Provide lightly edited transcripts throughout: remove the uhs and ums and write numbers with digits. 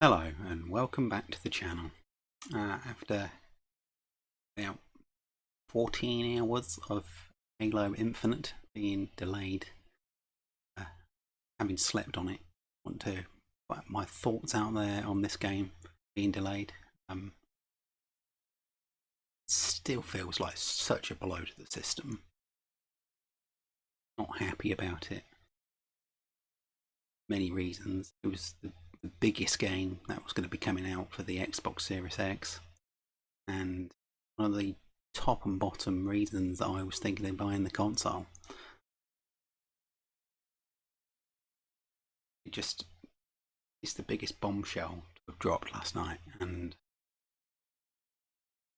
Hello and welcome back to the channel. After about 14 hours of Halo Infinite being delayed, uh, having slept on it, I want to put my thoughts out there on this game being delayed. Still feels like such a blow to the system. Not happy about it. Many reasons. It was the biggest game that was going to be coming out for the Xbox Series X, and one of the top and bottom reasons I was thinking of buying the console. It's the biggest bombshell to have dropped last night, and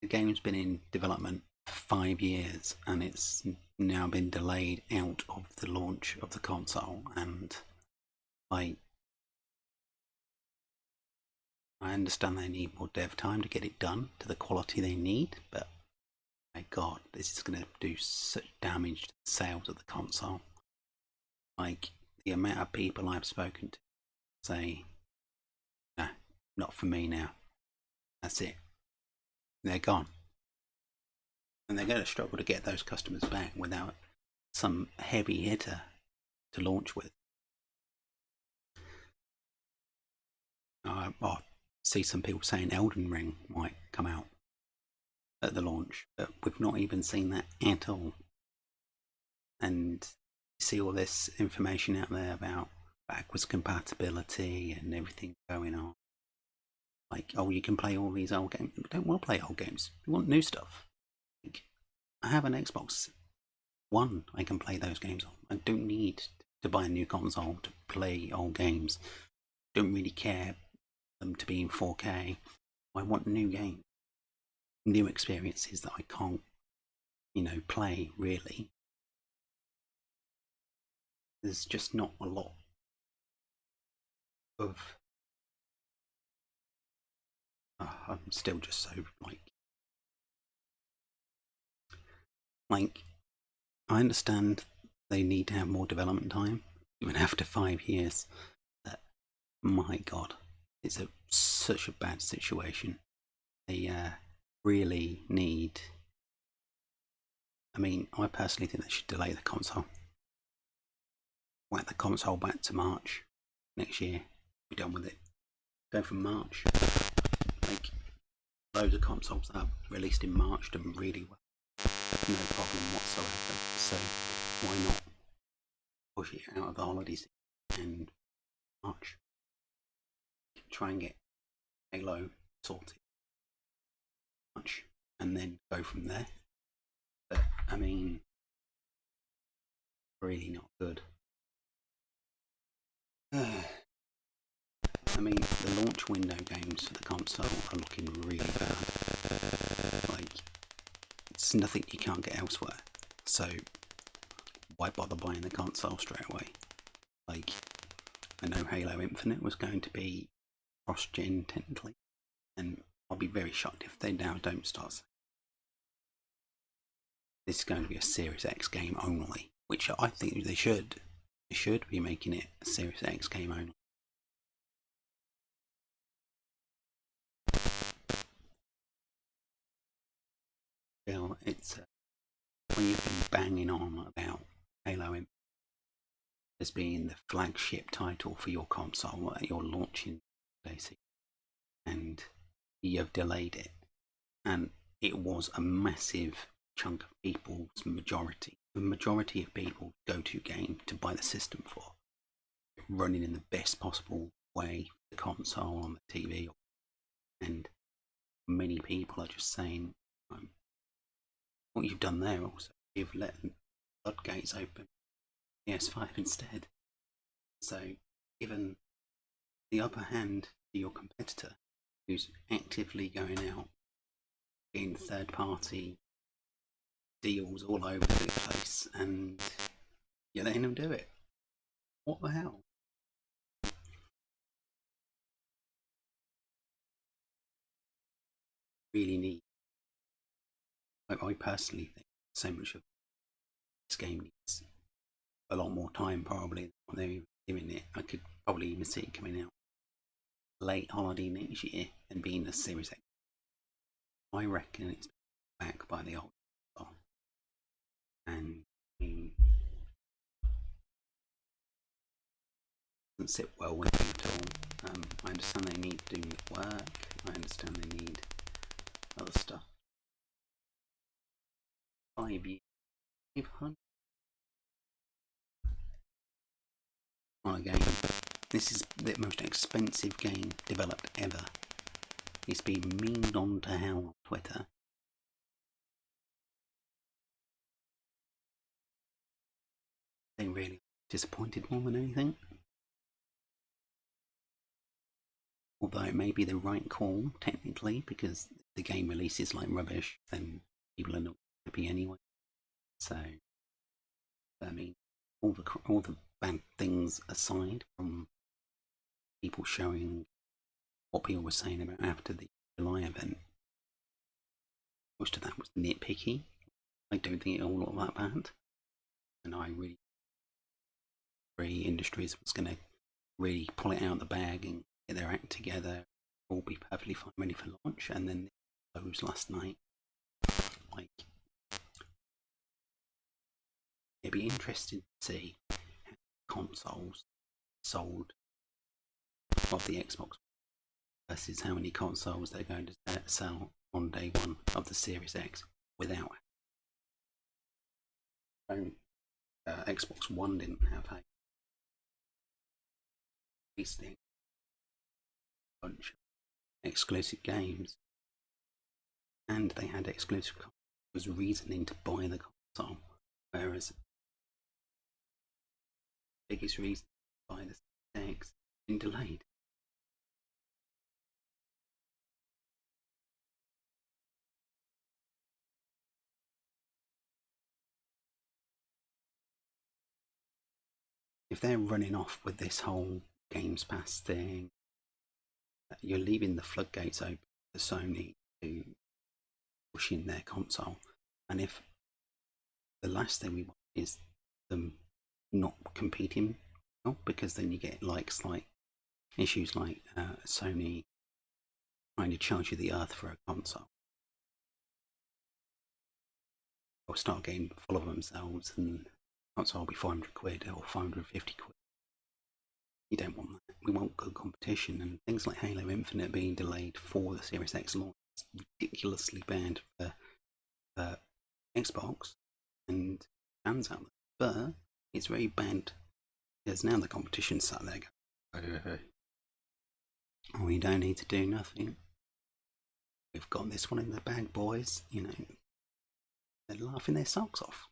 the game's been in development for 5 years and it's now been delayed out of the launch of the console. And I understand they need more dev time to get it done to the quality they need, but my god, this is going to do such damage to the sales of the console. Like, the amount of people I've spoken to say, nah, not for me now. That's it. They're gone. And they're going to struggle to get those customers back without some heavy hitter to launch with. I see some people saying Elden Ring might come out at the launch, but we've not even seen that at all. And you see all this information out there about backwards compatibility and everything going on. Like, oh, you can play all these old games. We don't want to play old games. We want new stuff. Like, I have an Xbox One. I can play those games on. I don't need to buy a new console to play old games. Don't really care them to be in 4K. I want new games, new experiences that I can't, play really. There's just not a lot of. I'm still just so like. I understand they need to have more development time, even after 5 years. But my God, it's such a bad situation. They really need. I mean, I personally think they should delay the console. Whack the console back to March next year. Be done with it. Go from March. Like, loads of consoles that are released in March done really well. No problem whatsoever. So why not push it out of the holidays and March? Try and get Halo sorted March and then go from there. But I mean, really not good. I mean, the launch window games for the console are looking really bad. Like, it's nothing you can't get elsewhere. So, why bother buying the console straight away? Like, I know Halo Infinite was going to be cross-gen technically, and I'll be very shocked if they now don't start. This is going to be a Series X game only, which I think they should. They should be making it a Series X game only. Well, it's when you've been banging on about Halo Infinite as being the flagship title for your console that you're launching, basically, and you've delayed it, and it was a massive chunk of people's the majority of people's go-to game to buy the system for, running in the best possible way for the console on the TV, and many people are just saying, what you've done there also, you've let floodgates open PS5 instead. So, given the upper hand to your competitor, who's actively going out getting third party deals all over the place, and you're letting them do it. What the hell? Really need. I personally think so much of this game needs a lot more time, probably, than what they're giving it. I could probably even see it coming out late holiday next year and being the Series X. I reckon it's back by the old style. And it doesn't sit well with me at all. I understand they need to do work. I understand they need other stuff. 5 years. 500 on a game. This is the most expensive game developed ever. It's been memed on to hell on Twitter. They really disappointed more than anything. Although it may be the right call, technically, because the game releases like rubbish, then people are not happy anyway. So, I mean, all the bad things aside from people showing what people were saying about after the July event, most of that was nitpicky. I don't think it all looked that bad. And I really agree Industries was going to really pull it out of the bag and get their act together, all be perfectly fine, ready for launch, and then they closed last night. Like, it'd be interesting to see how consoles sold of the Xbox versus how many consoles they're going to sell on day one of the Series X without. Xbox One didn't have a bunch of exclusive games, and they had exclusive consoles. Was reasoning to buy the console, whereas the biggest reason to buy the Series X has been delayed. If they're running off with this whole Games Pass thing, you're leaving the floodgates open for Sony to push in their console. And if the last thing we want is them not competing, well, because then you get like issues like Sony trying to charge you the earth for a console, or start getting full of themselves and console will be 400 quid or 550 quid. You don't want that. We want good competition, and things like Halo Infinite being delayed for the Series X launch is ridiculously bad for Xbox and fans out there. But it's very bad because now the competition's sat there going, we don't need to do nothing. We've got this one in the bag, boys. You know, they're laughing their socks off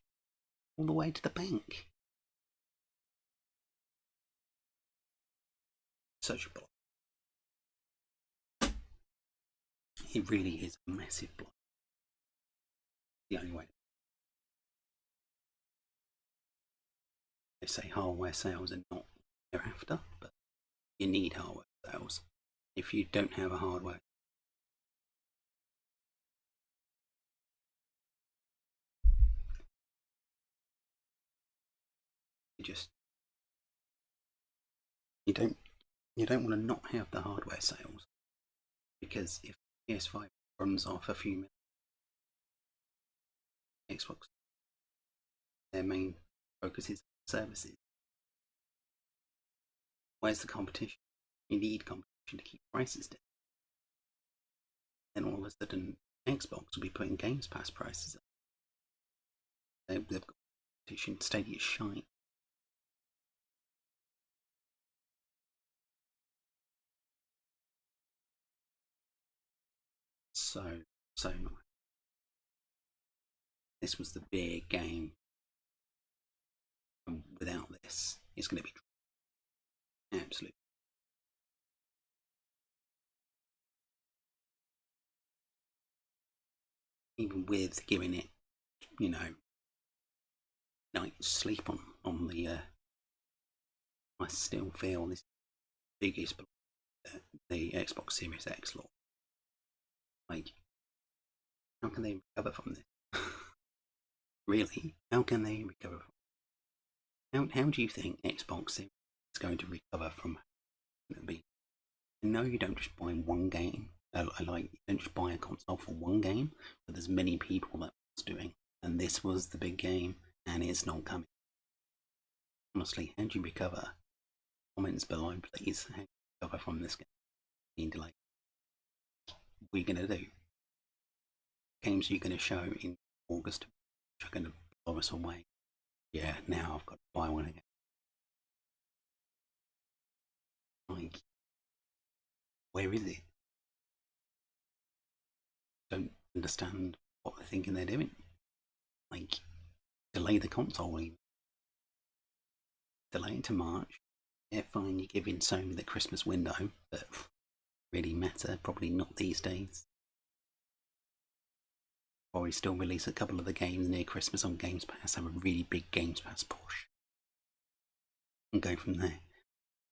all the way to the bank. Such a block. It really is a massive block. The only way. They say hardware sales are not thereafter, but you need hardware sales. If you don't have a hardware, you don't want to not have the hardware sales, because if PS5 runs off a few minutes, Xbox, their main focus is services. Where's the competition? You need competition to keep prices down. Then all of a sudden, Xbox will be putting Games Pass prices up. They've got competition. Stadia's shite. So nice. This was the big game. And without this, it's going to be absolutely. Even with giving it, night's sleep on the, I still feel this biggest the Xbox Series X law. Like, how can they recover from this? Really? How can they recover from? How do you think Xbox is going to recover from being know you don't just buy one game, like you don't just buy a console for one game, but there's many people that was doing, and this was the big game, and it's not coming. Honestly, how do you recover? Comments below, please. How do you recover from this game being delayed? What are you gonna do? Games you're gonna show in August, which are gonna blow us away. Yeah, now I've got to buy one again. Like, where is it? Don't understand what they're thinking they're doing. Like, delay the console even. Delay it to March. Yeah, fine, you're giving Sony the Christmas window, but really matter? Probably not these days. Or we still release a couple of the games near Christmas on Games Pass, have a really big Games Pass push. And go from there.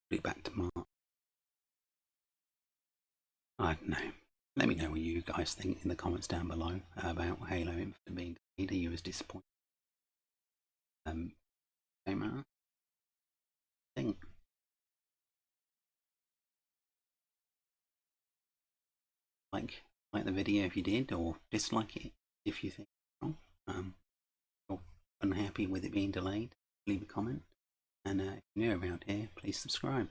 Put it back to March. I don't know. Let me know what you guys think in the comments down below about Halo Infinite being delayed. Are you as disappointed? Came out. Think. Like the video if you did, or dislike it if you think it's wrong. Or unhappy with it being delayed, leave a comment. And if you're new around here, please subscribe.